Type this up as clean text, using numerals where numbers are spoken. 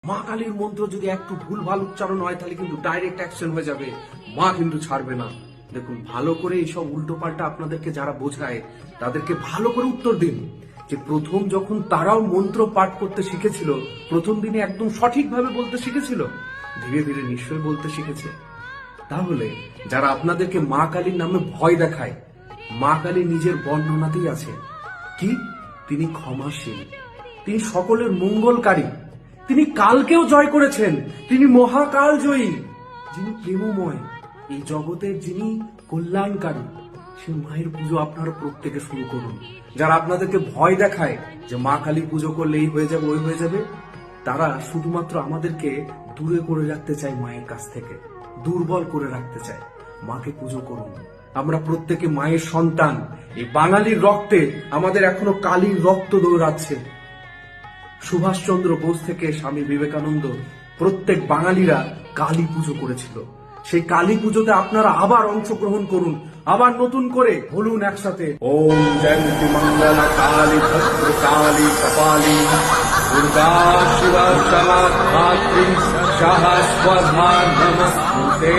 মা কালীর মন্ত্র যদি একটু ভুলভাল উচ্চারণ হয় তাহলে কিন্তু ডাইরেক্ট অ্যাকশন হয়ে যাবে, মা কিন্তু ছাড়বে না। দেখুন, ভালো করে এইসব উল্টো পাল্টা আপনাদেরকে যারা বোঝায় তাদেরকে ভালো করে উত্তর দিন যে প্রথম যখন তারাও মন্ত্র পাঠ করতে শিখেছিল, প্রথম দিনে একদম সঠিকভাবে বলতে শিখেছিল, ধীরে ধীরে নিশ্চয়ই বলতে শিখেছে। তাহলে যারা আপনাদেরকে মা কালীর নামে ভয় দেখায়, মা কালী নিজের বর্ণনাতেই আছে কি, তিনি ক্ষমাশীল, তিনি সকলের মঙ্গলকারী, তিনি কালকেও জয় করেছেন, তিনি মহাকাল জয়ী, যিনি প্রেমময়, এই জগতের যিনি কল্যাণকারী। সে মায়ের পুজো আপনারা প্রত্যেকে শুরু করুন। যারা আপনাদেরকে ভয় দেখায় যে মা কালী পুজো করলে এই হয়ে যাবে ওই হয়ে যাবে, তারা শুধুমাত্র আমাদেরকে দূরে করে রাখতে চায়, মায়ের কাছ থেকে দুর্বল করে রাখতে চায়। মাকে পুজো করুন, আমরা প্রত্যেকে মায়ের সন্তান। এই বাঙালির রক্তে আমাদের এখনো কালীর রক্ত দৌড়াচ্ছে। সুভাষচন্দ্র বোস থেকে স্বামী বিবেকানন্দ, প্রত্যেক বাঙালিরা কালী পুজো করেছিল। সেই কালী পুজোতে আপনারা আবার অংশগ্রহণ করুন, আবার নতুন করে বলুন একসাথে, ওম জয়ন্তী মঙ্গলা কালী ভদ্র কালী কপালী দুর্গা শিবা ক্ষমা ধাত্রী সহস্রধা নমস্তুতে।